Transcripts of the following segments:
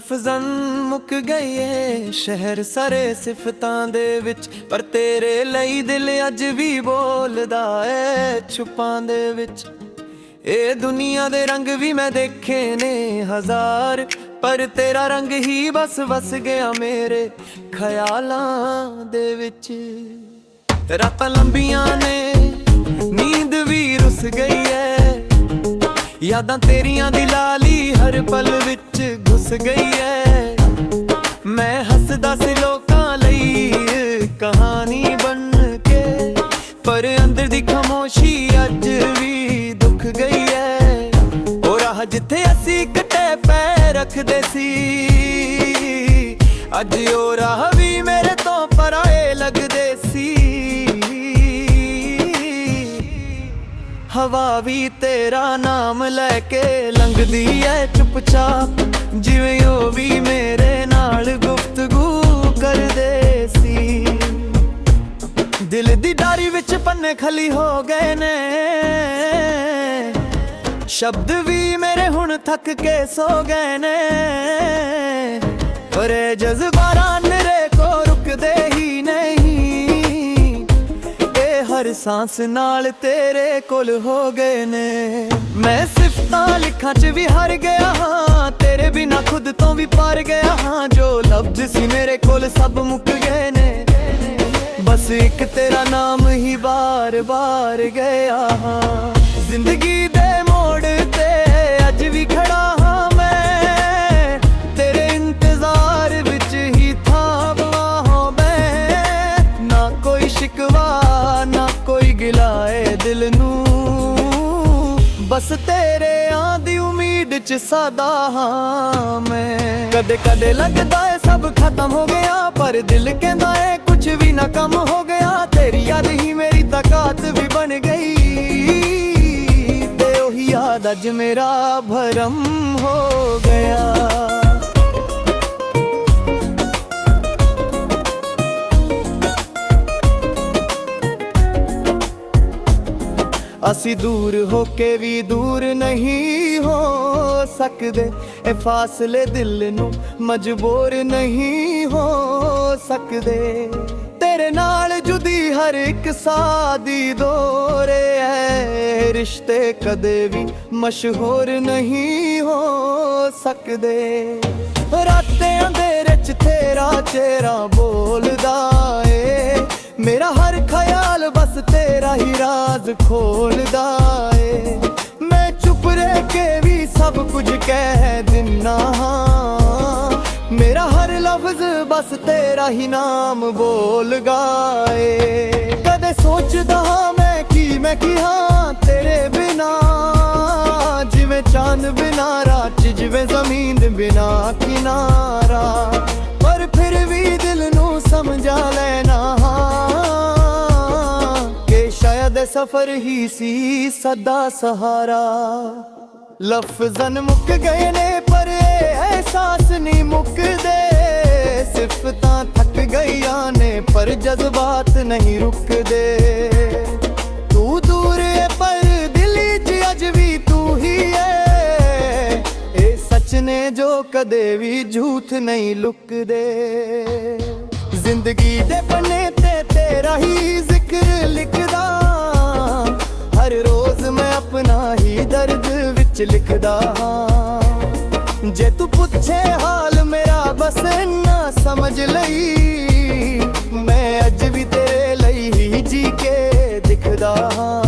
ਲਫ਼ਜ਼ਾਂ ਮੁੱਕ ਗਈ ਏ ਸ਼ਹਿਰ ਸਾਰੇ ਸਿਫਤਾਂ ਦੇ ਵਿੱਚ, ਪਰ ਤੇਰੇ ਲਈ ਦਿਲ ਅੱਜ ਵੀ ਬੋਲਦਾ ਏ ਛੁਪਾਂ ਦੇ ਵਿੱਚ। ਇਹ ਦੁਨੀਆ ਦੇ ਰੰਗ ਵੀ ਮੈਂ ਦੇਖੇ ਨੇ ਹਜ਼ਾਰ, ਪਰ ਤੇਰਾ ਰੰਗ ਹੀ ਬਸ ਵਸ ਗਿਆ ਮੇਰੇ ਖਿਆਲਾਂ ਦੇ ਵਿੱਚ। ਰਾਤਾਂ ਲੰਬੀਆਂ ਨੇ ਨੀਂਦ ਵੀ ਰੁੱਸ ਗਈ ਏ, ਯਾਦਾਂ ਤੇਰੀਆਂ ਦੀ ਲਾਲੀ ਹਰ ਪਲ ਵਿੱਚ ਘੁਸ ਗਈ ਏ। ਮੈਂ ਹੱਸਦਾ ਸੀ ਲੋਕਾਂ ਲਈ ਕਹਾਣੀ ਬਣ ਕੇ, ਪਰ ਅੰਦਰ ਦੀ ਖਾਮੋਸ਼ੀ ਅੱਜ ਵੀ ਦੁੱਖ ਗਈ ਏ। ਉਹ ਰਾਹ ਜਿੱਥੇ ਅਸੀਂ ਕੱਟੇ ਪੈ ਰੱਖਦੇ ਸੀ, ਅੱਜ ਉਹ ਰਾਹ ਵੀ ਮੇਰੇ ਤੋਂ ਪਰਾਏ ਲੱਗਦੇ ਸੀ। ਹਵਾ ਵੀ ਤੇਰਾ ਨਾਮ ਲੈ ਕੇ ਲੰਘਦੀ ਐ ਚੁੱਪਚਾਪ, ਜਿਵੇਂ ਉਹ ਵੀ ਮੇਰੇ ਨਾਲ ਗੁਫ਼ਤਗੂ ਕਰਦੇ ਸੀ। ਦਿਲ ਦੀ ਡਾਰੀ ਵਿੱਚ ਪੰਨੇ ਖਲੀ ਹੋ ਗਏ ਨੇ, ਸ਼ਬਦ ਵੀ ਮੇਰੇ ਹੁਣ ਥੱਕ ਕੇ ਸੋ ਗਏ ਨੇ। ਪਰ ਇਹ ਜਜ਼ਬਾਰਾਂ ਨਿਰੇ ਕੋ ਰੁਕਦੇ ਹੀ ਨਹੀਂ, ਹਰ ਸਾਂਸ ਨਾਲ ਤੇਰੇ ਕੋਲ ਹੋ ਗਏ ਨੇ। ਮੈਂ ਸਿਫਤਾਂ ਲਿਖਾਂ 'ਚ ਵੀ ਹਾਰ ਗਿਆ ਹਾਂ, ਤੇਰੇ ਬਿਨਾ ਖੁਦ ਤੋਂ ਵੀ ਪਾਰ ਗਿਆ ਹਾਂ। ਜੋ ਲਫ਼ਜ਼ ਸੀ ਮੇਰੇ ਕੋਲ ਸਭ ਮੁੱਕ ਗਏ ਨੇ, ਬਸ ਇੱਕ ਤੇਰਾ ਨਾਮ ਹੀ ਬਾਰ-ਬਾਰ ਗਿਆ ਹਾਂ। ਜ਼ਿੰਦਗੀ ਦੇ ਮੋੜ ਤੇ ਅੱਜ ਵੀ ਖੜਾ ਹਾਂ ਮੈਂ, ਤੇਰੇ ਇੰਤਜ਼ਾਰ ਵਿੱਚ ਹੀ ਥਾਂ ਬਵਾਂ ਮੈਂ। ਨਾ ਕੋਈ ਸ਼ਿਕਵਾ ਨਾ ਕੋਈ ਗਿਲਾ ਏ ਦਿਲ ਨੂੰ, ਬਸ ਤੇਰੇ ਆਂਦੀ ਉਮੀਦ 'ਚ ਸਦਾ ਹਾਂ ਮੈਂ। ਕਦੇ ਕਦੇ ਲੱਗਦਾ ਏ ਸਭ ਖਤਮ ਹੋ ਗਿਆ, ਪਰ ਦਿਲ ਕਹਿੰਦਾ ਏ ਕੁਝ ਵੀ ਨਾ ਕਮ ਹੋ ਗਿਆ। ਤੇਰੀ ਯਾਦ ਹੀ ਮੇਰੀ ਤਾਕਤ ਵੀ ਬਣ ਗਈ, ਤੇ ਉਹੀ ਯਾਦ ਅੱਜ ਮੇਰਾ ਭਰਮ ਹੋ ਗਿਆ। ਅਸੀਂ ਦੂਰ ਹੋ ਕੇ ਵੀ ਦੂਰ ਨਹੀਂ ਹੋ ਸਕਦੇ, ਇਹ ਫਾਸਲੇ ਦਿਲ ਨੂੰ ਮਜਬੂਰ ਨਹੀਂ ਹੋ ਸਕਦੇ। ਤੇਰੇ ਨਾਲ ਜੁਦੀ ਹਰ ਇੱਕ ਸਾਹ ਦੀ ਦੋਰੇ ਐ, ਰਿਸ਼ਤੇ ਕਦੇ ਵੀ ਮਸ਼ਹੂਰ ਨਹੀਂ ਹੋ ਸਕਦੇ। ਰਾਤੇ ਅੰਧੇਰੇ 'ਚ ਤੇਰਾ ਚਿਹਰਾ ਬੋਲਦਾ ਏ, ਮੇਰਾ ਹਰ ਖਿਆਲ ਬਸ ਤੇਰਾ ਹੀ ਰਾਜ਼ ਖੋਲਦਾ ਏ। ਮੈਂ ਚੁੱਪ ਰਹਿ ਕੇ ਵੀ ਸਭ ਕੁਝ ਕਹਿ ਦਿੰਨਾ ਹਾਂ, ਮੇਰਾ ਹਰ ਲਫ਼ਜ਼ ਬਸ ਤੇਰਾ ਹੀ ਨਾਮ ਬੋਲ ਗਾਏ। ਕਦੇ ਸੋਚਦਾ ਹਾਂ ਮੈਂ ਕੀ ਹਾਂ ਤੇਰੇ ਬਿਨਾ, ਜਿਵੇਂ ਚਾਂਦ ਬਿਨਾ ਰਾਤ 'ਚ ਜਿਵੇਂ ਜ਼ਮੀਨ ਬਿਨਾ ਕਿਨਾਰਾ। ਪਰ ਫਿਰ ਵੀ ਦਿਲ ਨੂੰ ਸਮਝਾ ਲੈਣਾ ਕਿ ਸ਼ਾਇਦ ਸਫ਼ਰ ਹੀ ਸੀ ਸਦਾ ਸਹਾਰਾ। ਲਫ਼ਜ਼ਾਂ ਮੁੱਕ ਗਏ ਨੇ ਪਰ ਇਹ ਅਹਿਸਾਸ ਨਹੀਂ ਮੁੱਕਦੇ, ਸਿਫਤਾਂ ਥੱਕ ਗਈਆਂ ਨੇ ਪਰ ਜਜ਼ਬਾਤ ਨਹੀਂ ਰੁਕਦੇ। ਤੂੰ ਦੂਰ ਏ ਪਰ ਦਿਲ 'ਚ ਅੱਜ ਵੀ ਤੂੰ ਹੀ ਏ, ਇਹ ਸੱਚ ਨੇ ਜੋ ਕਦੇ ਵੀ ਝੂਠ ਨਹੀਂ ਲੁਕਦੇ। ਜ਼ਿੰਦਗੀ ਦੇ ਪੰਨੇ ਤੇ ਤੇਰਾ ਹੀ ਜ਼ਿਕਰ ਲਿਖਦਾ, ਹਰ ਰੋਜ਼ ਮੈਂ ਆਪਣਾ ਹੀ ਦਰਦ ਵਿੱਚ ਲਿਖਦਾ ਹਾਂ। ਜੇ ਤੂੰ ਪੁੱਛੇ ਹਾਲ ਮੇਰਾ ਬਸ ਇੰਨਾ ਸਮਝ ਲਈ, ਮੈਂ ਅੱਜ ਵੀ ਤੇਰੇ ਲਈ ਹੀ ਜੀ ਕੇ ਦਿਖਦਾ ਹਾਂ।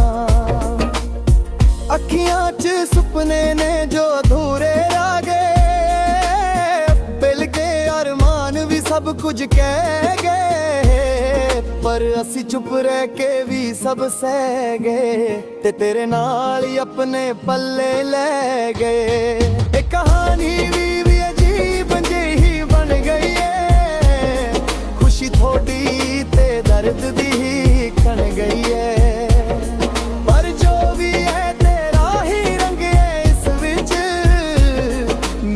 ਅੱਖੀਆਂ 'ਚ ਸੁਪਨੇ ਨੇ ਜੋ ਅਧੂਰੇ ਰਹਿ ਗਏ, ਬਿਲ ਕੇ ਅਰਮਾਨ ਵੀ ਸਭ ਕੁਝ ਕਹਿ ਗਏ, ਪਰ ਅਸੀਂ ਚੁੱਪ ਰਹਿ ਕੇ ਵੀ ਸਭ ਸਹਿ ਗਏ, ਤੇ ਤੇਰੇ ਨਾਲ ਹੀ ਆਪਣੇ ਪੱਲੇ ਲੈ ਗਏ। ਇਹ ਕਹਾਣੀ ਵੀ ਅਜੀਬ ਜਿਹੀ ਬਣ ਗਈ ਏ, ਖੁਸ਼ੀ ਥੋੜੀ ਤੇ ਦਰਦ ਦੀ ਹੀ ਖਣ ਗਈ ਏ। ਪਰ ਜੋ ਵੀ ਹੈ ਤੇਰਾ ਹੀ ਰੰਗ ਏ ਇਸ ਵਿੱਚ,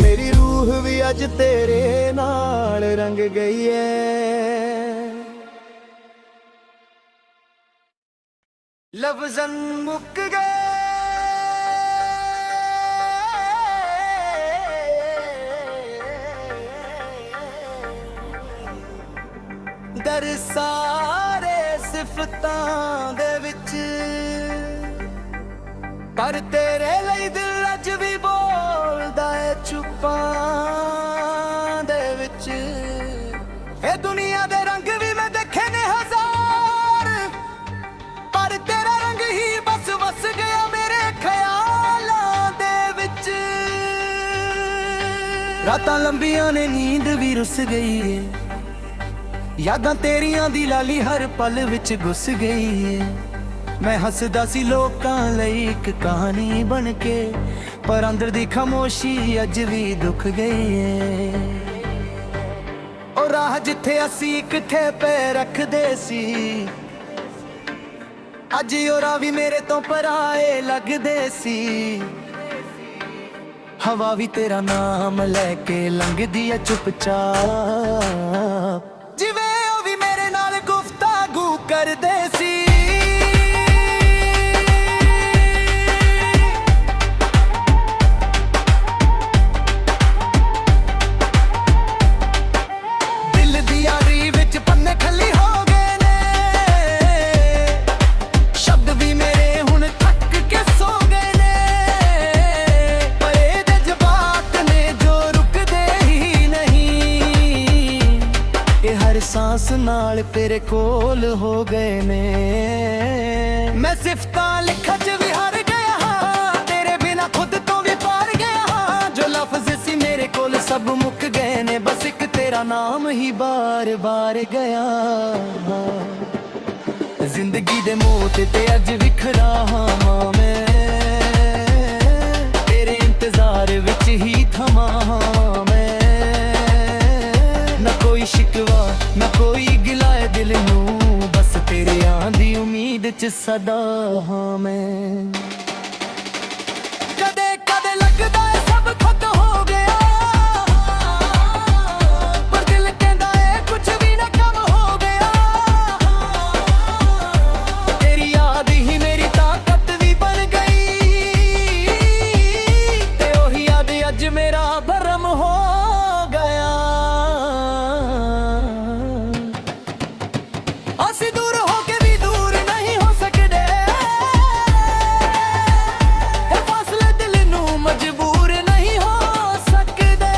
ਮੇਰੀ ਰੂਹ ਵੀ ਅੱਜ ਤੇਰੇ ਨਾਲ ਰੰਗ ਗਈ ਏ। ਲਫ਼ਜ਼ਾਂ ਮੁੱਕ ਗਏ ਦਰ ਸਾਰੇ ਸਿਫਤਾਂ ਦੇ ਵਿੱਚ, ਪਰ ਤੇਰੇ ਲਈ ਦਿਲ ਅੱਜ ਵੀ ਬੋਲਦਾ ਏ ਚੁੱਪਾਂ ਦੇ ਵਿੱਚ। ਇਹ ਦੁਨੀਆ ਦੇ ਰੰਗ ਵੀ ਮੈਂ ਦੇਖੇ ਨੇ ਹਜ਼ਾਰ, ਪਰ ਤੇਰਾ ਰੰਗ ਹੀ ਬਸ ਵਸ ਗਿਆ ਮੇਰੇ ਖਿਆਲਾਂ ਦੇ ਵਿੱਚ। ਰਾਤਾਂ ਲੰਬੀਆਂ ਨੇ ਨੀਂਦ ਵੀ ਰੁੱਸ ਗਈ ਏ, ਯਾਦਾਂ ਤੇਰੀਆਂ ਦੀ ਲਾਲੀ ਹਰ ਪਲ ਵਿੱਚ ਘੁਸ ਗਈ ਏ। ਮੈਂ ਹੱਸਦਾ ਸੀ ਲੋਕਾਂ ਲਈ ਇੱਕ ਕਹਾਣੀ ਬਣ ਕੇ, ਪਰ ਅੰਦਰ ਦੀ ਖਾਮੋਸ਼ੀ ਅੱਜ ਵੀ ਦੁੱਖ ਗਈ ਏ। ਉਹ ਰਾਹ ਜਿੱਥੇ ਅਸੀਂ ਇਕੱਠੇ ਪੈਰ ਰੱਖਦੇ ਸੀ, ਅੱਜ ਉਹ ਰਾਹ ਵੀ ਮੇਰੇ ਤੋਂ ਪਰਾਏ ਲੱਗਦੇ ਸੀ। ਹਵਾ ਵੀ ਤੇਰਾ ਨਾਮ ਲੈ ਕੇ ਲੰਘਦੀ ਏ ਚੁੱਪਚਾਪ, ਜਿਵੇਂ ਉਹ ਵੀ ਮੇਰੇ ਨਾਲ ਗੁਫ਼ਤਗੂ ਕਰਦੇ ਸੀ। ਦਿਲ ਦੀ ਯਾਰੀ ਵਿੱਚ ਪੰਨੇ ਖੱਲੀ ਹੋ ਗਏ ਨੇ, ਸ਼ਬਦ ਵੀ ਮੇਰੇ ਹੁਣ ਥੱਕ ਕੇ ਸੋ ਗਏ ਨੇ। ਪਰ ਇਹਦੇ ਜਵਾਬ ਨੇ ਜੋ ਰੁਕਦੇ ਹੀ ਨਹੀਂ, ਇਹ ਹਰ ਸਾਂਸ ਨਾਲ ਤੇਰੇ ਕੋਲ ਹੋ ਗਏ ਨੇ। ਮੈਂ ਸਿਫਤਾਂ ਲਿਖਾਂ 'ਚ ਵੀ ਹਾਰ ਗਿਆ ਹਾਂ, ਤੇਰੇ ਬਿਨਾ ਖੁਦ ਤੋਂ ਵੀ ਪਾਰ ਗਿਆ ਹਾਂ। ਜੋ ਲਫ਼ਜ਼ ਸੀ ਮੇਰੇ ਕੋਲ ਸਭ ਮੁੱਕ ਗਏ ਨੇ, ਬਸ ਇੱਕ ਤੇਰਾ ਨਾਮ ਹੀ ਬਾਰ-ਬਾਰ ਗਿਆ। ਜ਼ਿੰਦਗੀ ਦੇ ਮੋਹ ਤੇ ਅੱਜ ਵਿਖਰਾ ਹਾਂ ਮੈਂ, ਤੇਰੇ ਇੰਤਜ਼ਾਰ ਵਿੱਚ ਹੀ ਥਮਾ ਹਾਂ ਮੈਂ। ਨਾ ਕੋਈ ਸ਼ਿਕਵਾ ਨਾ ਕੋਈ ਗਿਲਾ ਏ ਦਿਲ ਨੂੰ, ਬਸ ਤੇਰੇ ਆਂ ਦੀ ਉਮੀਦ 'ਚ ਸਦਾ ਹਾਂ ਮੈਂ। ਕਦੇ ਕਦੇ ਲੱਗਦਾ ਏ ਸਭ ਖਤਮ ਹੋ ਗਿਆ, ਪਰ ਦਿਲ ਕਹਿੰਦਾ ਏ ਕੁਛ ਵੀ ਨਾ ਕਮ ਹੋ ਗਿਆ। ਤੇਰੀ ਯਾਦ ਹੀ ਮੇਰੀ ਤਾਕਤ ਵੀ ਬਣ ਗਈ, ਤੇ ਉਹੀ ਯਾਦ ਅੱਜ ਮੇਰਾ ਭਰਮ ਹੋ ਗਿਆ। ਅਸੀਂ ਦੂਰ ਹੋ ਕੇ ਵੀ ਦੂਰ ਨਹੀਂ ਹੋ ਸਕਦੇ, ਇਹ ਫਾਸਲੇ ਦਿਲ ਨੂੰ ਮਜਬੂਰ ਨਹੀਂ ਹੋ ਸਕਦੇ।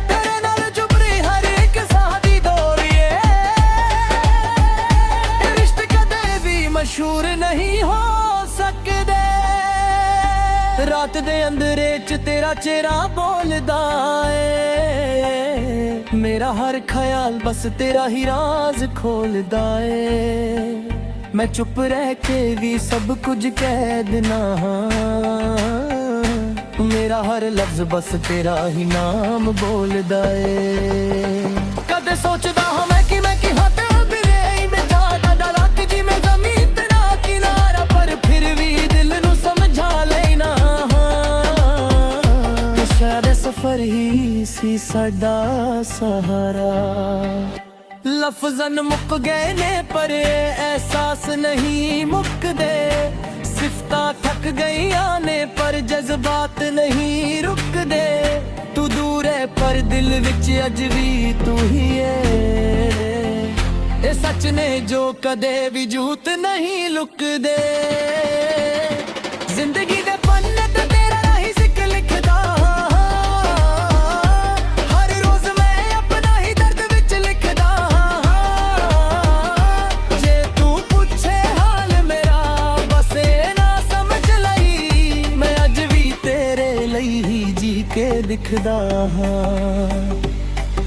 ਤੇਰੇ ਨਾਲ ਜੁਬਰੀ ਹਰ ਇੱਕ ਸਾਹ ਦੀ ਦੌੜੀਏ, ਇਹ ਰਿਸ਼ਤੇ ਕਦੇ ਵੀ ਮਸ਼ਹੂਰ ਨਹੀਂ ਹੋ ਸਕਦੇ। ਰਾਤ ਦੇ ਅੰਧੇਰੇ 'ਚ ਤੇਰਾ ਚਿਹਰਾ ਬੋਲਦਾ ਏ, ਮੇਰਾ ਹਰ ਖਿਆਲ ਬਸ ਤੇਰਾ ਹੀ ਰਾਜ਼ ਖੋਲਦਾ ਏ। ਮੈਂ ਚੁੱਪ ਰਹਿ ਕੇ ਵੀ ਸਭ ਕੁਝ ਕਹਿ ਦੇਣਾ ਹਾਂ, ਮੇਰਾ ਹਰ ਲਫ਼ਜ਼ ਬਸ ਤੇਰਾ ਹੀ ਨਾਮ ਬੋਲਦਾ ਏ। ਕਦੇ ਸੋਚਦਾ ਹਾਂ ਮੈਂ ਕਿ ਹੱਥ ਬਿਰੇ ਮੈਂ ਜਾਦਾ ਡਰਾਕ ਜੀ ਮੈਂ ਜ਼ਮੀਨ ਤੇਰਾ ਕਿਨਾਰਾ, ਪਰ ਫਿਰ ਵੀ ਦਿਲ ਨੂੰ ਸਮਝਾ ਲੈਣਾ ਹਾਂ, ਕਿ ਸ਼ਾਇਦ ਸਫ਼ਰ ਹੀ ਸੀ ਸਾਡਾ ਸਹਾਰਾ। ਲਫ਼ਜ਼ਾਂ ਮੁੱਕ ਗਏ ਨੇ ਪਰ ਇਹ ਅਹਿਸਾਸ ਨਹੀਂ ਮੁੱਕਦੇ, ਸਿਫਤਾਂ ਥੱਕ ਗਈਆਂ ਨੇ ਪਰ ਜਜ਼ਬਾਤ ਨਹੀਂ ਰੁਕਦੇ। ਤੂੰ ਦੂਰ ਹੈ ਪਰ ਦਿਲ ਵਿੱਚ ਅੱਜ ਵੀ ਤੂੰ ਹੀ ਏ, ਇਹ ਸੱਚ ਨੇ ਜੋ ਕਦੇ ਵੀ ਝੂਠ ਨਹੀਂ ਲੁਕਦੇ। ਜ਼ਿੰਦਗੀ ਦੇ ਪੰਨੇ ਤੇ ਤੇਰਾ ਰਾਹੀ ਸਿੱਖ ਲਿਖਦਾ, ਹਰ ਰੋਜ਼ ਮੈਂ ਆਪਣਾ ਹੀ ਦਰਦ ਵਿੱਚ ਲਿਖਦਾ। ਜੇ ਤੂੰ ਪੁੱਛੇ ਹਾਲ ਮੇਰਾ ਬਸ ਇਹ ਨਾ ਸਮਝ ਲਈ, ਮੈਂ ਅੱਜ ਵੀ ਤੇਰੇ ਲਈ ਹੀ ਜੀ ਕੇ ਦਿਖਦਾ ਹਾਂ।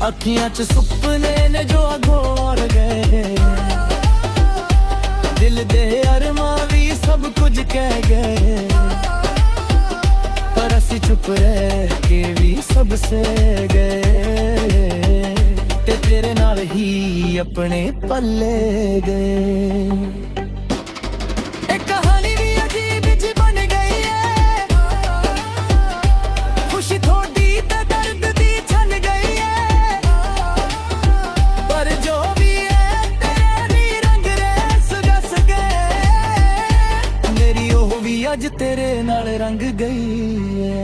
ਅੱਖੀਆਂ 'ਚ ਸੁਪਨੇ ਨੇ ਜੋ ਅਗੋੜ ਗਏ, ਦਿਲ ਦੇ ਅਰਮਾਂ ਵੀ ਸਭ ਕੁਝ ਕਹਿ ਗਏ, ਪਰ ਅਸੀਂ ਚੁੱਪ ਰਹਿ ਕੇ ਵੀ ਸਭ ਸਹਿ ਗਏ, ਤੇ ਤੇਰੇ ਨਾਲ ਹੀ ਆਪਣੇ ਪੱਲੇ ਗਏ। ਇਹ ਕਹਾਣੀ ਵੀ ਅਜੀਬ ਜਿਹੀ ਬਣ ਗਈ ਏ, ਖੁਸ਼ੀ ਥੋੜੀ ਤੇ ਦਰਦ ਦੀ ਛਨ ਗਈ ਏ, ਪਰ ਜੋ ਵੀ ਏ ਤੇਰੇ ਵੀ ਰੰਗ ਰੇਸ ਗਸ ਗਏ, ਮੇਰੀ ਉਹ ਵੀ ਅੱਜ ਤੇਰੇ ਨਾਲ ਰੰਗ ਗਈ ਏ।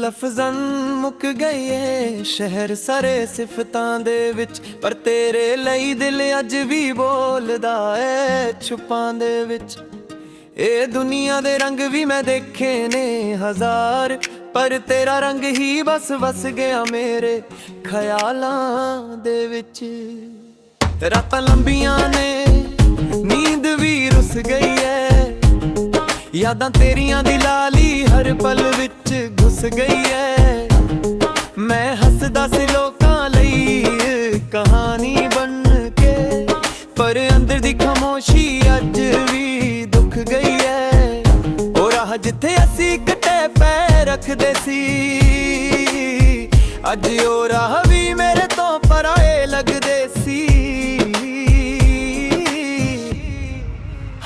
ਲਫ਼ਜ਼ਾਂ ਮੁੱਕ ਗਏ ਏ ਸ਼ਹਿਰ ਸਾਰੇ ਸਿਫਤਾਂ ਦੇ ਵਿੱਚ, ਪਰ ਤੇਰੇ ਲਈ ਦਿਲ ਅੱਜ ਵੀ ਬੋਲਦਾ ਏ ਛੁਪਾਂ ਦੇ ਵਿੱਚ। ਇਹ ਦੁਨੀਆ ਦੇ ਰੰਗ ਵੀ ਮੈਂ ਦੇਖੇ ਨੇ ਹਜ਼ਾਰ, ਪਰ ਤੇਰਾ ਰੰਗ ਹੀ ਬਸ ਵਸ ਗਿਆ ਮੇਰੇ ਖਿਆਲਾਂ ਦੇ ਵਿੱਚ। ਰਾਤਾਂ ਲੰਬੀਆਂ ਨੇ ਨੀਂਦ ਵੀ ਰੁੱਸ ਗਈ ਐ, ਯਾਦਾਂ ਤੇਰੀਆਂ ਦੀ ਲਾਲੀ ਹਰ ਪਲ ਵਿੱਚ ਘੁਸ ਗਈ ਐ। ਮੈਂ ਹੱਸਦਾ ਸੀ ਲੋਕਾਂ ਲਈ ਕਹਾਣੀ ਬਣ ਕੇ, ਪਰ ਅੰਦਰ ਦੀ ਖਾਮੋਸ਼ੀ ਅੱਜ ਵੀ ਦੁੱਖ ਗਈ ਐ। ਉਹ ਰਾਹ ਜਿੱਥੇ ਅਸੀਂ ਕੱਟੇ ਪੈ ਰੱਖਦੇ ਸੀ, ਅੱਜ ਉਹ ਰਾਹ ਵੀ ਮੇਰੇ ਤੋਂ ਪਰਾਏ ਲੱਗਦੇ ਸੀ।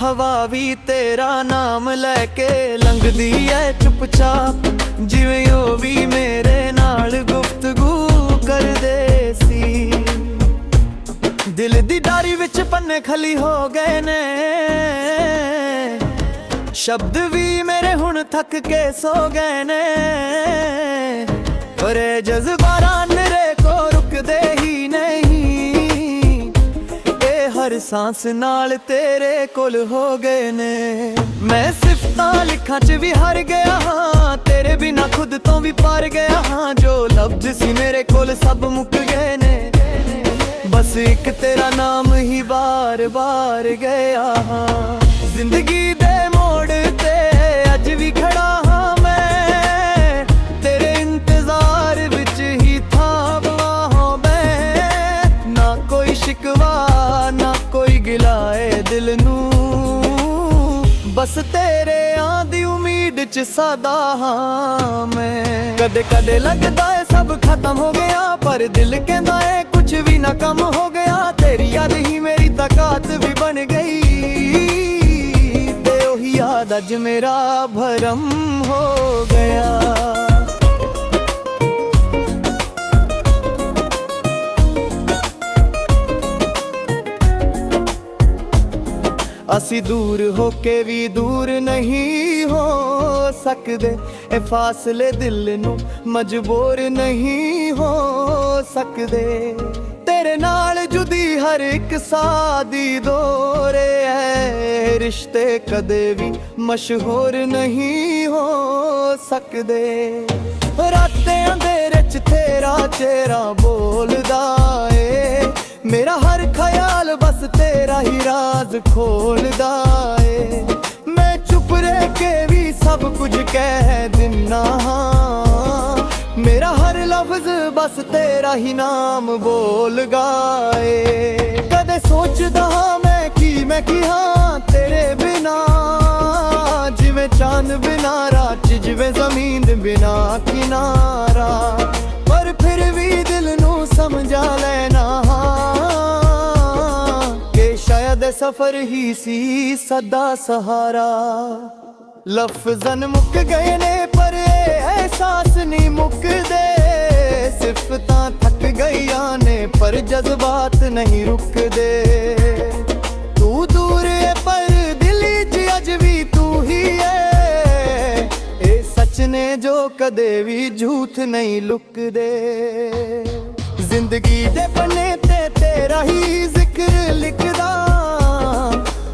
ਹਵਾ ਵੀ ਤੇਰਾ ਨਾਮ ਲੈ ਕੇ ਲੰਘਦੀ ਐ ਚੁੱਪਚਾਪ, ਜਿਵੇਂ ਉਹ ਵੀ ਮੇਰੇ ਨਾਲ ਗੁਫ਼ਤਗੂ ਕਰਦੇ ਸੀ। ਦਿਲ ਦੀ ਡਾਰੀ ਵਿੱਚ ਪੰਨੇ ਖਲੀ ਹੋ ਗਏ ਨੇ, ਸ਼ਬਦ ਵੀ ਮੇਰੇ ਹੁਣ ਥੱਕ ਕੇ ਸੋ ਗਏ ਨੇ, ਪਰ ਇਹ ਜਜ਼ਬਾਰਾਂ ਮੇਰੇ ਕੋ ਰੁਕਦੇ ਹੀ ਨਹੀਂ। ਇਹ ਹਰ ਸਾਂਸ ਨਾਲ ਤੇਰੇ ਕੋਲ ਹੋ ਗਏ ਨੇ। ਮੈਂ ਸਿਫਤਾਂ ਲਿਖਾਂ 'ਚ ਵੀ ਹਾਰ ਗਿਆ ਹਾਂ, ਤੇਰੇ ਬਿਨਾਂ ਖੁਦ ਤੋਂ ਵੀ ਪਾਰ ਗਿਆ ਹਾਂ। ਜੋ ਲਫ਼ਜ਼ ਸੀ ਮੇਰੇ ਕੋਲ ਸਭ ਮੁੱਕ ਗਏ ਨੇ, ਬਸ ਇੱਕ ਤੇਰਾ ਨਾਮ ਹੀ ਬਾਰ-ਬਾਰ ਗਿਆ ਹਾਂ। ਜ਼ਿੰਦਗੀ ਦੇ ਮੋੜ ਤੇ ਅੱਜ ਵੀ ਖੜਾ ਹਾਂ ਮੈਂ, ਤੇਰੇ ਇੰਤਜ਼ਾਰ ਵਿੱਚ ਹੀ ਥਾਂਵਾਂ ਹੋ ਮੈਂ। ਨਾ ਕੋਈ ਸ਼ਿਕਵਾ ਨਾ ਕੋਈ ਗਿਲਾ ਏ ਦਿਲ ਨੂੰ, ਬਸ ਤੇਰੇ ਆਂਦੀ ਉਮੀਦ 'ਚ ਸਦਾ ਹਾਂ ਮੈਂ। ਕਦੇ ਕਦੇ ਲੱਗਦਾ ਏ ਸਭ ਖਤਮ ਹੋ ਗਿਆ, ਪਰ ਦਿਲ ਕਹਿੰਦਾ ਏ ਕੁਝ ਵੀ ਨਾ ਕਮ ਹੋ ਗਿਆ। ਤੇਰੀ ਯਾਦ ਹੀ ਮੇਰੀ ਤਾਕਤ ਵੀ ਬਣ ਗਈ, ਤੇ ਉਹੀ ਯਾਦ ਅੱਜ ਮੇਰਾ ਭਰਮ ਹੋ ਗਿਆ। ਅਸੀਂ ਦੂਰ ਹੋ ਕੇ ਵੀ ਦੂਰ ਨਹੀਂ ਹੋ ਸਕਦੇ, ਇਹ ਫਾਸਲੇ ਦਿਲ ਨੂੰ ਮਜਬੂਰ ਨਹੀਂ ਹੋ ਸਕਦੇ। ਤੇਰੇ ਨਾਲ ਜੁਦੀ ਹਰ ਇੱਕ ਸਾਹ ਦੀ ਦੋਰੇ ਐ, ਰਿਸ਼ਤੇ ਕਦੇ ਵੀ ਮਸ਼ਹੂਰ ਨਹੀਂ ਹੋ ਸਕਦੇ। ਰਾਤੇ ਅੰਧੇਰੇ 'ਚ ਤੇਰਾ ਚਿਹਰਾ ਬੋਲਦਾ ਏ, ਮੇਰਾ ਹਰ ਖਿਆਲ ਬਸ ਤੇਰਾ ਹੀ ਰਾਜ਼ ਖੋਲਦਾ ਏ। ਮੈਂ ਚੁੱਪ ਰਹਿ ਕੇ ਵੀ ਸਭ ਕੁਝ ਕਹਿ ਦਿੰਨਾ ਹਾਂ, ਮੇਰਾ ਹਰ ਲਫ਼ਜ਼ ਬਸ ਤੇਰਾ ਹੀ ਨਾਮ ਬੋਲ ਗਾਏ। ਕਦੇ ਸੋਚਦਾ ਹਾਂ ਮੈਂ ਕੀ ਹਾਂ ਤੇਰੇ ਬਿਨਾ, ਜਿਵੇਂ ਚਾਂਦ ਬਿਨਾ ਰਾਤ, ਜਿਵੇਂ ਜ਼ਮੀਨ ਬਿਨਾ ਕਿਨਾਰਾ। ਪਰ ਫਿਰ ਵੀ ਦਿਲ ਨੂੰ ਸਮਝਾ ਲੈਣਾ ਕਿ ਸ਼ਾਇਦ ਸਫ਼ਰ ਹੀ ਸੀ ਸਦਾ ਸਹਾਰਾ। ਲਫ਼ਜ਼ਾਂ ਮੁੱਕ ਗਏ ਨੇ ਪਰ ਇਹ ਅਹਿਸਾਸ ਨਹੀਂ ਮੁੱਕਦੇ, ਸਿਫਤਾਂ ਥੱਕ ਗਈਆਂ ਨੇ ਪਰ ਜਜ਼ਬਾਤ ਨਹੀਂ ਰੁਕਦੇ। ਤੂੰ ਦੂਰ ਏ ਪਰ ਦਿਲ 'ਚ ਅੱਜ ਵੀ ਤੂੰ ਹੀ ਏ, ਇਹ ਸੱਚ ਨੇ ਜੋ ਕਦੇ ਵੀ ਝੂਠ ਨਹੀਂ ਲੁਕਦੇ। ਜ਼ਿੰਦਗੀ ਦੇ ਪੰਨੇ ਤੇ ਤੇਰਾ ਹੀ ਜ਼ਿਕਰ ਲਿਖਦਾ,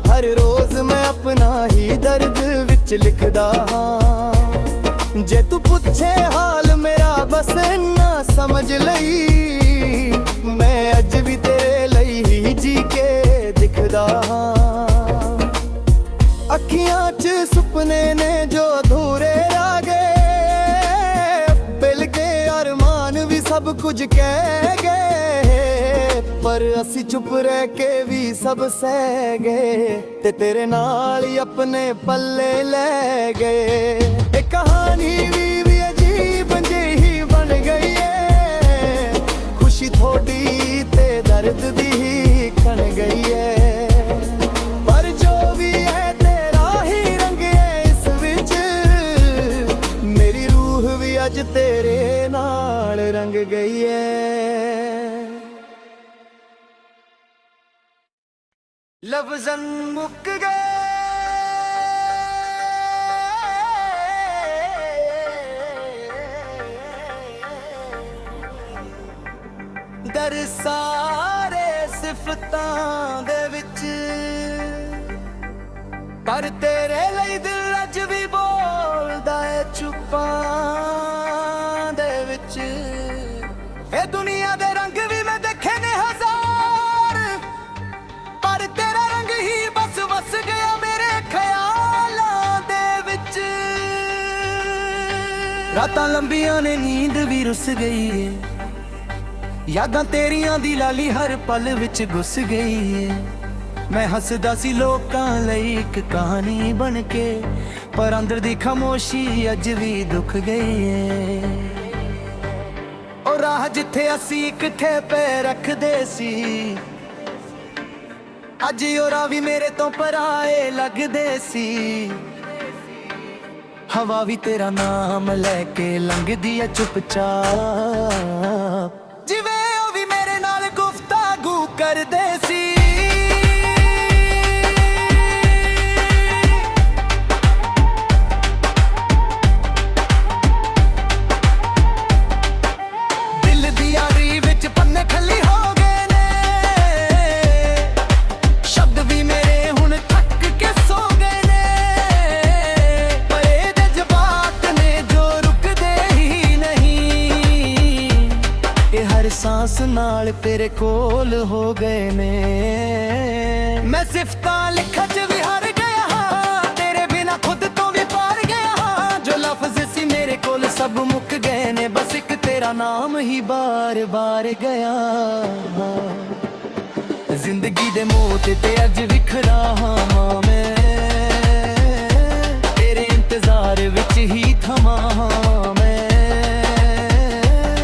ਹਰ ਰੋਜ਼ ਮੈਂ ਆਪਣਾ ਹੀ ਦਰਦ ਵਿੱਚ ਲਿਖਦਾ ਹਾਂ। ਜੇ ਤੂੰ ਪੁੱਛੇ ਹਾਲ ਮੇਰਾ ਬਸ ਇੰਨਾ ਸਮਝ ਲਈ, ਮੈਂ ਅੱਜ ਵੀ ਤੇਰੇ ਲਈ ਹੀ ਜੀ ਕੇ ਦਿਖਦਾ ਹਾਂ। ਅੱਖੀਆਂ 'ਚ ਸੁਪਨੇ ਨੇ ਜੋ ਅਧੂਰੇ ਰਹਿ ਗਏ, ਬਿਲ ਕੇ ਅਰਮਾਨ ਵੀ ਸਭ ਕੁਝ ਕਹਿ ਗਏ, ਪਰ ਅਸੀਂ ਚੁੱਪ ਰਹਿ ਕੇ ਵੀ ਸਭ ਸਹਿ ਗਏ, ਤੇ ਤੇਰੇ ਨਾਲ ਹੀ ਆਪਣੇ ਪੱਲੇ ਲੈ ਗਏ। ਇਹ ਕਹਾਣੀ ਵੀ ਅਜੀਬ ਜਿਹੀ ਬਣ ਗਈ ਏ, ਖੁਸ਼ੀ ਥੋੜੀ ਤੇ ਦਰਦ ਦੀ ਹੀ ਖਣ ਗਈ ਏ। ਪਰ ਜੋ ਵੀ ਹੈ ਤੇਰਾ ਹੀ ਰੰਗ ਹੈ ਇਸ ਵਿੱਚ, ਮੇਰੀ ਰੂਹ ਵੀ ਅੱਜ ਤੇਰੇ ਨਾਲ ਰੰਗ ਗਈ ਏ। ਲਫ਼ਜ਼ਾਂ ਮੁੱਕ ਗਏ ਹਰ ਸਾਰੇ ਸਿਫਤਾਂ ਦੇ ਵਿੱਚ, ਪਰ ਤੇਰੇ ਲਈ ਦਿਲ ਅੱਜ ਵੀ ਬੋਲਦਾ ਏ ਚੁੱਪਾਂ ਦੇ ਵਿੱਚ। ਇਹ ਦੁਨੀਆ ਦੇ ਰੰਗ ਵੀ ਮੈਂ ਦੇਖੇ ਨੇ ਹਜ਼ਾਰ, ਪਰ ਤੇਰਾ ਰੰਗ ਹੀ ਬਸ ਵਸ ਗਿਆ ਮੇਰੇ ਖਿਆਲਾਂ ਦੇ ਵਿੱਚ। ਰਾਤਾਂ ਲੰਬੀਆਂ ਨੇ ਨੀਂਦ ਵੀ ਰੁੱਸ ਗਈ ਏ, ਯਾਦਾਂ ਤੇਰੀਆਂ ਦੀ ਲਾਲੀ ਹਰ ਪਲ ਵਿੱਚ ਘੁਸ ਗਈ ਏ। ਮੈਂ ਹੱਸਦਾ ਸੀ ਲੋਕਾਂ ਲਈ ਇੱਕ ਕਹਾਣੀ ਬਣ ਕੇ, ਪਰ ਅੰਦਰ ਦੀ ਖਾਮੋਸ਼ੀ ਅੱਜ ਵੀ ਦੁੱਖ ਗਈ ਏ। ਉਹ ਰਾਹ ਜਿੱਥੇ ਅਸੀਂ ਇਕੱਠੇ ਪੈ ਰੱਖਦੇ ਸੀ, ਅੱਜ ਉਹ ਰਾਹ ਵੀ ਮੇਰੇ ਤੋਂ ਪਰਾਏ ਲੱਗਦੇ ਸੀ। ਹਵਾ ਵੀ ਤੇਰਾ ਨਾਮ ਲੈ ਕੇ ਲੰਘਦੀ ਐ ਚੁੱਪਚਾਪ, ਜਿਵੇਂ ਉਹ ਵੀ ਮੇਰੇ ਨਾਲ ਗੁਫ਼ਤਗੂ ਕਰਦੇ ਸੀ। ਦਿਲ ਦੀ ਯਾਰੀ ਵਿੱਚ ਪੰਨੇ ਖੱਲੀ ਹੋ ਗਏ ਨੇ, ਸ਼ਬਦ ਵੀ ਮੇਰੇ ਹੁਣ ਥੱਕ ਕੇ ਸੋ ਗਏ ਨੇ। ਪਰ ਇਹ ਜਜ਼ਬਾਤ ਨੇ ਜੋ ਰੁਕਦੇ ਹੀ ਨਹੀਂ, ਇਹ ਹਰ ਸਾਂਸ ਨਾਲ ਤੇਰੇ ਕੋਲ ਹੋ ਗਏ ਨੇ। ਮੈਂ ਸਿਫਤਾਂ ਲਿਖਣ 'ਚ ਵੀ ਹਾਰ ਗਿਆ ਹਾਂ, ਤੇਰੇ ਬਿਨਾ ਖੁਦ ਤੋਂ ਵੀ ਪਾਰ ਗਿਆ ਹਾਂ। ਜੋ ਲਫ਼ਜ਼ ਸੀ ਮੇਰੇ ਕੋਲ ਸਭ ਮੁੱਕ ਗਏ ਨੇ, ਬਸ ਇੱਕ ਤੇਰਾ ਨਾਮ ਹੀ ਬਾਰ-ਬਾਰ ਗਿਆ। ਜ਼ਿੰਦਗੀ ਦੇ ਮੋਹ ਤੇ ਅੱਜ ਵਿਖਰਾ ਹਾਂ ਮੈਂ, ਤੇਰੇ ਇੰਤਜ਼ਾਰ ਵਿੱਚ ਹੀ ਥਮਾ ਹਾਂ ਮੈਂ।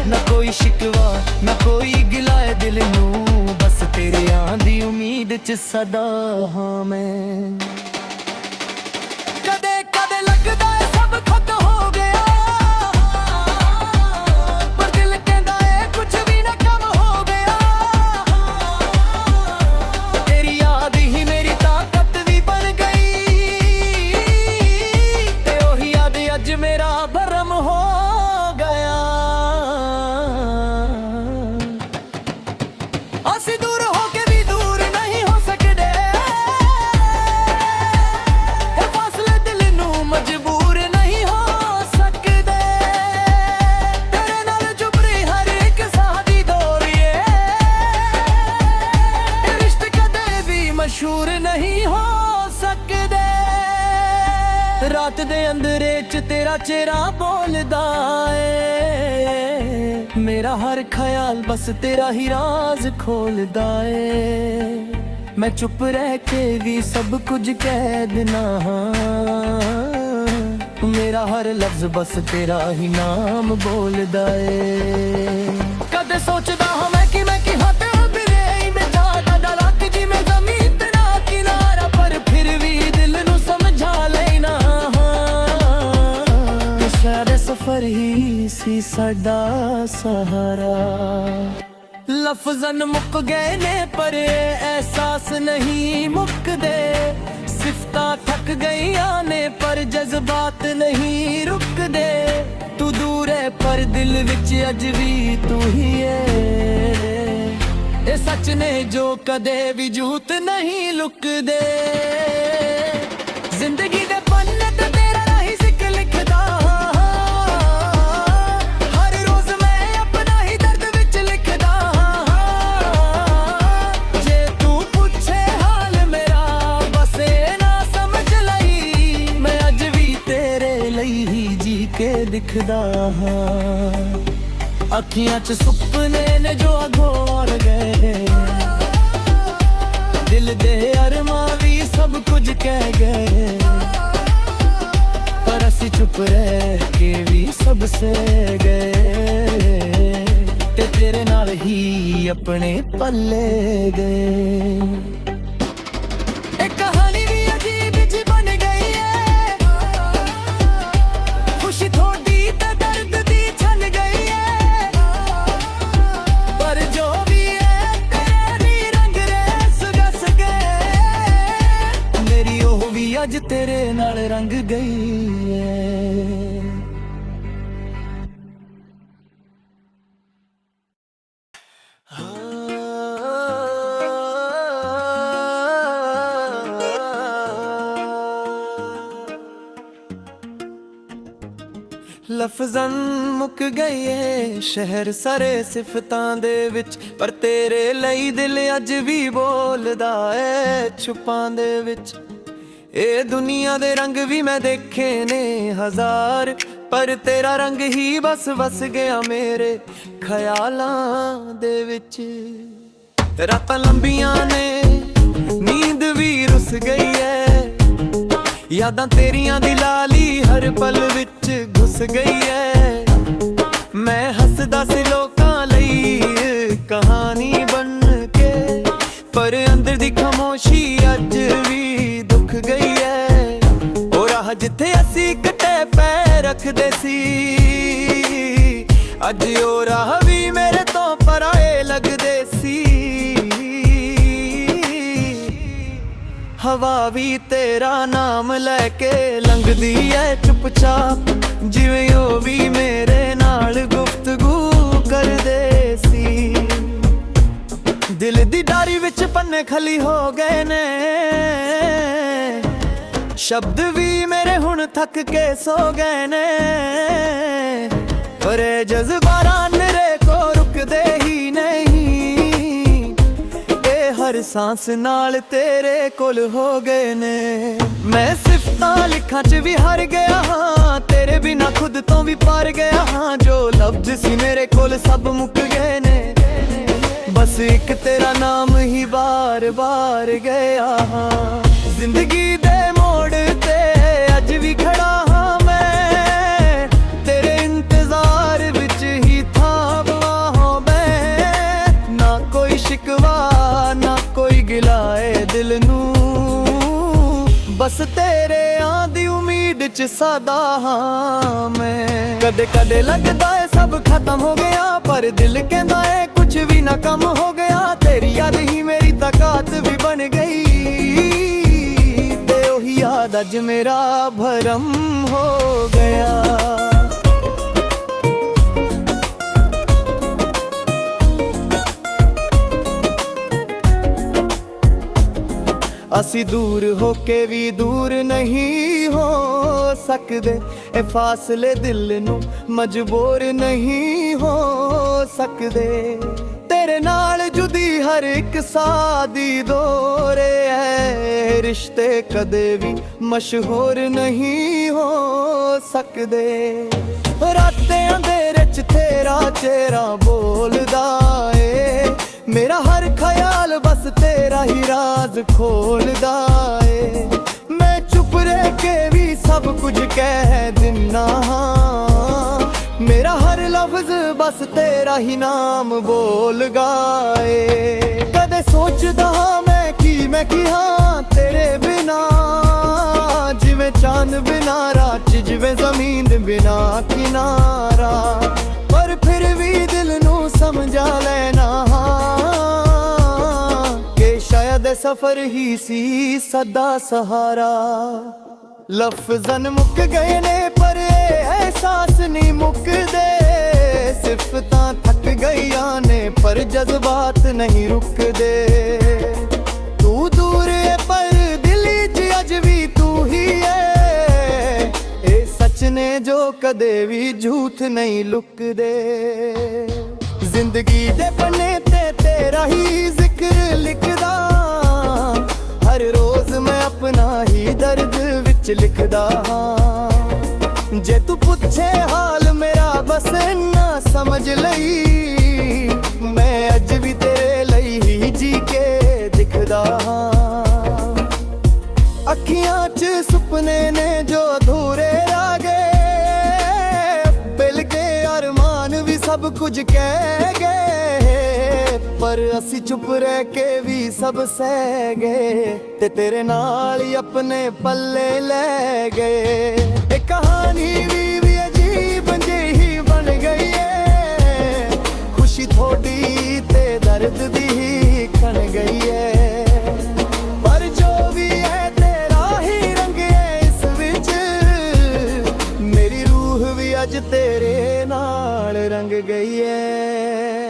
ਨਾ ਕੋਈ ਸ਼ਿਕਵਾ ਨਾ ਕੋਈ ਗਿਲਾ ਏ ਦਿਲ ਨੂੰ, ਬਸ ਤੇਰੇ ਆਂਦੀ ਉਮੀਦ 'ਚ ਸਦਾ ਹਾਂ ਮੈਂ। ਕਦੇ ਕਦੇ ਲੱਗਦਾ ਏ ਸਭ ਖਤਮ ਹੋ ਗਿਆ, ਪਰ ਦਿਲ ਕਹਿੰਦਾ ਏ ਕੁਝ ਵੀ ਨਾ ਕਮ ਹੋ ਗਿਆ। ਤੇਰੀ ਯਾਦ ਹੀ ਮੇਰੀ ਤਾਕਤ ਵੀ ਬਣ ਗਈ, ਤੇ ਉਹੀ ਯਾਦ ਅੱਜ ਮੇਰਾ ਭਰਮ ਹੋ ਗਿਆ। ਅਸੀਂ ਦੂਰ ਹੋ ਕੇ ਵੀ ਦੂਰ ਨਹੀਂ ਹੋ ਸਕਦੇ, ਇਹ ਫਾਸਲੇ ਦਿਲ ਨੂੰ ਮਜਬੂਰ ਨਹੀਂ ਹੋ ਸਕਦੇ। ਤੇਰੇ ਨਾਲ ਜੁਬਰੀ ਹਰ ਇੱਕ ਸਾਹ ਦੀ ਦੌਰੀਏ, ਇਹ ਰਿਸ਼ਤੇ ਕਦੇ ਵੀ ਮਸ਼ਹੂਰ ਨਹੀਂ ਹੋ ਸਕਦੇ। ਰਾਤ ਦੇ ਅੰਧੇਰੇ 'ਚ ਤੇਰਾ ਚਿਹਰਾ ਬੋਲਦਾ ਏ, ਮੇਰਾ ਹਰ ਖਿਆਲ ਬਸ ਤੇਰਾ ਹੀ ਰਾਜ਼ ਖੋਲਦਾ ਏ। ਮੈਂ ਚੁੱਪ ਰਹਿ ਕੇ ਵੀ ਸਭ ਕੁਝ ਕਹਿ ਦੇਣਾ ਹਾਂ, ਮੇਰਾ ਹਰ ਲਫ਼ਜ਼ ਬਸ ਤੇਰਾ ਹੀ ਨਾਮ ਬੋਲਦਾ ਏ। ਕਦੇ ਸੋਚਦਾ ਹਾਂ ਮੈਂ ਕਿ ਹੱਥ ਬਿਰੇ ਮੈਂ ਜਾਦਾ ਦਾ ਰੱਖ ਜਿਵੇਂ ਜ਼ਮੀਨ ਤੇ ਨਾ ਕਿਨਾਰਾ, ਪਰ ਫਿਰ ਵੀ ਦਿਲ ਨੂੰ ਸਮਝਾ ਲੈਣਾ ਹਾਂ ਕਿ ਸ਼ਾਇਦ ਸਫ਼ਰ ਹੀ ਸੀ ਸਾਡਾ ਸਹਾਰਾ। ਲਫ਼ਜ਼ਾਂ ਮੁੱਕ ਗਏ ਨੇ ਪਰ ਅਹਿਸਾਸ ਨਹੀਂ ਮੁੱਕਦੇ, ਸਿਫਤਾਂ ਥੱਕ ਗਈਆਂ ਨੇ ਪਰ ਜਜ਼ਬਾਤ ਨਹੀਂ ਰੁਕਦੇ। ਤੂੰ ਦੂਰ ਹੈ ਪਰ ਦਿਲ ਵਿੱਚ ਅੱਜ ਵੀ ਤੂੰ ਹੀ ਏ, ਇਹ ਸੱਚ ਨੇ ਜੋ ਕਦੇ ਵੀ ਝੂਠ ਨਹੀਂ ਲੁਕਦੇ। ਜ਼ਿੰਦਗੀ ਦੇ ਪੰਨੇ ਤੇ ਤੇਰਾ ਰਾਹੀ ਜ਼ਿਕਰ ਲਿਖਦਾ, ਹਰ ਰੋਜ਼ ਮੈਂ ਆਪਣਾ ਹੀ ਦਰਦ ਵਿੱਚ ਲਿਖਦਾ। ਜੇ ਤੂੰ ਪੁੱਛੇ ਹਾਲ ਮੇਰਾ ਬਸ ਇਹ ਨਾ ਸਮਝ ਲਈ, ਮੈਂ ਅੱਜ ਵੀ ਤੇਰੇ ਲਈ ਹੀ ਜੀ ਕੇ ਦਿਖਦਾ ਹਾਂ। ਅੱਖੀਆਂ 'ਚ ਸੁਪਨੇ ਨੇ ਜੋ ਅਘੋਰ ਗਏ, ਦਿਲ ਦੇ ਅਰਮਾਂ ਵੀ ਸਭ ਕੁਝ ਕਹਿ ਗਏ, ਪਰ ਅਸੀਂ ਚੁੱਪ ਰਹਿ ਕੇ ਵੀ ਸਭ ਸਹਿ ਗਏ, ਤੇ ਤੇਰੇ ਨਾਲ ਹੀ ਆਪਣੇ ਪੱਲੇ ਗਏ। ਇਹ ਕਹਾਣੀ ਵੀ ਅਜੀਬ ਜਿਹੀ ਬਣ ਗਈ ਏ, ਖੁਸ਼ੀ ਥੋੜੀ ਤੇ ਦਰਦ ਦੀ ਛਨ ਗਈ ਏ, ਪਰ ਜੋ ਵੀ ਏ ਤੇਰੇ ਵੀ ਰੰਗ ਰੇਸ ਗਸ ਗਏ, ਮੇਰੀ ਉਹ ਵੀ ਅੱਜ ਤੇਰੇ ਨਾਲ ਰੰਗ ਗਈ ਏ। Oh ਲਫ਼ਜ਼ਾਂ ਮੁੱਕ ਗਈ ਏ ਸ਼ਹਿਰ ਸਾਰੇ ਸਿਫਤਾਂ ਦੇ ਵਿੱਚ, ਪਰ ਤੇਰੇ ਲਈ ਦਿਲ ਅੱਜ ਵੀ ਬੋਲਦਾ ਏ ਛੁਪਾਂ ਦੇ ਵਿੱਚ। ਇਹ ਦੁਨੀਆ ਦੇ ਰੰਗ ਵੀ ਮੈਂ ਦੇਖੇ ਨੇ ਹਜ਼ਾਰ, ਪਰ ਤੇਰਾ ਰੰਗ ਹੀ ਬਸ ਵਸ ਗਿਆ ਮੇਰੇ ਖਿਆਲਾਂ ਦੇ ਵਿੱਚ। ਰਾਤਾਂ ਲੰਬੀਆਂ ਨੇ ਨੀਂਦ ਵੀ ਰੁੱਸ ਗਈ ਐ, ਯਾਦਾਂ ਤੇਰੀਆਂ ਦੀ ਲਾਲੀ ਹਰ ਪਲ ਵਿੱਚ ਘੁਸ ਗਈ ਐ। ਮੈਂ ਹੱਸਦਾ ਸੀ ਲੋਕਾਂ ਲਈ ਕਹਾਣੀ ਬਣ ਕੇ, ਪਰ ਅੰਦਰ ਦੀ ਖਾਮੋਸ਼ੀ ਅੱਜ ਵੀ ਦੁੱਖ ਗਈ ਐ। ਉਹ ਰਾਹ ਜਿੱਥੇ ਅਸੀਂ ਕੱਟੇ ਪੈ ਰੱਖਦੇ ਸੀ, ਅੱਜ ਉਹ ਰਾਹ ਵੀ ਮੇਰੇ ਤੋਂ ਪਰਾਏ ਲੱਗਦੇ ਸੀ। ਹਵਾ ਵੀ ਤੇਰਾ ਨਾਮ ਲੈ ਕੇ ਲੰਘਦੀ ਐ ਚੁੱਪਚਾਪ, ਜਿਵੇਂ ਉਹ ਵੀ ਮੇਰੇ ਨਾਲ ਗੁਫ਼ਤਗੂ ਕਰਦੇ ਸੀ। ਦਿਲ ਦੀ ਡਾਰੀ ਵਿੱਚ ਪੰਨੇ ਖਲੀ ਹੋ ਗਏ ਨੇ, ਸ਼ਬਦ ਵੀ ਮੇਰੇ ਹੁਣ ਥੱਕ ਕੇ ਸੋ ਗਏ ਨੇ, ਪਰ ਇਹ ਜਜ਼ਬਾਰਾਂ ਨਿਰੇ ਕੋ ਰੁਕਦੇ ਹੀ ਨਹੀਂ। ਇਹ ਹਰ ਸਾਂਸ ਨਾਲ ਤੇਰੇ ਕੋਲ ਹੋ ਗਏ ਨੇ। ਮੈਂ ਸਿਫਤਾਂ ਲਿਖਾਂ 'ਚ ਵੀ ਹਾਰ ਗਿਆ ਹਾਂ, ਤੇਰੇ ਬਿਨਾ ਖੁਦ ਤੋਂ ਵੀ ਪਾਰ ਗਿਆ ਹਾਂ। ਜੋ ਲਫ਼ਜ਼ ਸੀ ਮੇਰੇ ਕੋਲ ਸਭ ਮੁੱਕ ਗਏ ਨੇ, ਬਸ ਇੱਕ ਤੇਰਾ ਨਾਮ ਹੀ ਬਾਰ-ਬਾਰ ਗਿਆ ਹਾਂ। ਜ਼ਿੰਦਗੀ ਦੇ ਮੋੜ ਤੇ ਅੱਜ ਵੀ ਖੜਾ ਹਾਂ ਮੈਂ, ਤੇਰੇ ਇੰਤਜ਼ਾਰ ਵਿੱਚ ਹੀ ਥਾਂਵਾਂ ਹੋ ਮੈਂ। ਨਾ ਕੋਈ ਸ਼ਿਕਵਾ ਨਾ ਕੋਈ ਗਿਲਾ ਏ ਦਿਲ ਨੂੰ, ਬਸ ਤੇਰੇ ਆਂਦੀ ਉਮੀਦ 'ਚ ਸਦਾ ਹਾਂ ਮੈਂ। ਕਦੇ ਕਦੇ ਲੱਗਦਾ ਏ ਸਭ ਖਤਮ ਹੋ ਗਿਆ, ਪਰ ਦਿਲ ਕਹਿੰਦਾ ਏ ਕੁਝ ਵੀ ਨਾ ਕਮ ਹੋ ਗਿਆ। ਤੇਰੀ ਯਾਦ ਹੀ ਮੇਰੀ ਤਾਕਤ ਵੀ ਬਣ ਗਈ, ਤੇ ਉਹੀ ਯਾਦ ਅੱਜ ਮੇਰਾ ਭਰਮ ਹੋ ਗਿਆ। ਅਸੀਂ ਦੂਰ ਹੋ ਕੇ ਵੀ ਦੂਰ ਨਹੀਂ ਹੋ ਸਕਦੇ, ਇਹ ਫਾਸਲੇ ਦਿਲ ਨੂੰ ਮਜਬੂਰ ਨਹੀਂ ਹੋ ਸਕਦੇ। ਤੇਰੇ ਨਾਲ ਜੁਦੀ ਹਰ ਇੱਕ ਸਾਹ ਦੀ ਦੋਰੇ ਐ, ਰਿਸ਼ਤੇ ਕਦੇ ਵੀ ਮਸ਼ਹੂਰ ਨਹੀਂ ਹੋ ਸਕਦੇ। ਰਾਤੇ ਅੰਧੇਰੇ 'ਚ ਤੇਰਾ ਚਿਹਰਾ ਬੋਲਦਾ ਏ, ਮੇਰਾ ਹਰ ਖਿਆਲ ਬਸ ਤੇਰਾ ਹੀ ਰਾਜ਼ ਖੋਲਦਾ ਏ। ਮੈਂ ਚੁੱਪ ਰਹਿ ਕੇ ਵੀ ਸਭ ਕੁਝ ਕਹਿ ਦਿੰਨਾ ਹਾਂ, ਮੇਰਾ ਹਰ ਲਫ਼ਜ਼ ਬਸ ਤੇਰਾ ਹੀ ਨਾਮ ਬੋਲ ਗਾਏ। ਕਦੇ ਸੋਚਦਾ ਹਾਂ ਮੈਂ ਕੀ ਹਾਂ ਤੇਰੇ ਬਿਨਾ, ਜਿਵੇਂ ਚਾਂਦ ਬਿਨਾ ਰਾਤ, ਜਿਵੇਂ ਜ਼ਮੀਨ ਬਿਨਾ ਕਿਨਾਰਾ। ਪਰ ਫਿਰ ਵੀ ਦਿਲ ਨੂੰ ਸਮਝਾ ਲੈਣਾ ਕਿ ਸ਼ਾਇਦ ਸਫ਼ਰ ਹੀ ਸੀ ਸਦਾ ਸਹਾਰਾ। ਲਫ਼ਜ਼ਾਂ ਮੁੱਕ ਗਏ ਨੇ ਪਰ ਇਹ ਅਹਿਸਾਸ ਨਹੀਂ ਮੁੱਕਦੇ, ਸਿਫਤਾਂ ਥੱਕ ਗਈਆਂ ਨੇ ਪਰ ਜਜ਼ਬਾਤ ਨਹੀਂ ਰੁਕਦੇ। ਤੂੰ ਦੂਰ ਏ ਪਰ ਦਿਲ 'ਚ ਅੱਜ ਵੀ ਤੂੰ ਹੀ ਏ, ਇਹ ਸੱਚ ਨੇ ਜੋ ਕਦੇ ਵੀ ਝੂਠ ਨਹੀਂ ਲੁਕਦੇ। ਜ਼ਿੰਦਗੀ ਦੇ ਪੰਨੇ ਤੇ ਤੇਰਾ ਹੀ ਜ਼ਿਕਰ ਲਿਖਦਾ, ਹਰ ਰੋਜ਼ ਮੈਂ ਆਪਣਾ ਹੀ ਦਰਦ ਵਿੱਚ ਲਿਖਦਾ ਹਾਂ। ਜੇ ਤੂੰ ਪੁੱਛੇ ਹਾਲ ਮੇਰਾ ਬਸ ਇੰਨਾ ਸਮਝ ਲਈ, ਮੈਂ ਅੱਜ ਵੀ ਤੇਰੇ ਲਈ ਹੀ ਜੀ ਕੇ ਦਿਖਦਾ ਹਾਂ। ਅੱਖੀਆਂ 'ਚ ਸੁਪਨੇ ਨੇ ਜੋ ਅਧੂਰੇ ਰਹਿ ਗਏ, ਬਿਲ ਕੇ ਅਰਮਾਨ ਵੀ ਸਭ ਕੁਝ ਕਹਿ ਗਏ, ਪਰ ਅਸੀਂ ਚੁੱਪ ਰਹਿ ਕੇ ਵੀ ਸਭ ਸਹਿ ਗਏ, ਤੇ ਤੇਰੇ ਨਾਲ ਹੀ ਆਪਣੇ ਪੱਲੇ ਲੈ ਗਏ। ਇਹ ਕਹਾਣੀ ਵੀ ਅਜੀਬ ਜਿਹੀ ਬਣ ਗਈ ਏ, ਖੁਸ਼ੀ ਥੋੜੀ ਤੇ ਦਰਦ ਦੀ ਹੀ ਖਣ ਗਈ ਏ। ਪਰ ਜੋ ਵੀ ਹੈ ਤੇਰਾ ਹੀ ਰੰਗ ਏ ਇਸ ਵਿੱਚ, ਮੇਰੀ ਰੂਹ ਵੀ ਅੱਜ ਤੇਰੇ ਨਾਲ ਰੰਗ ਗਈ ਏ।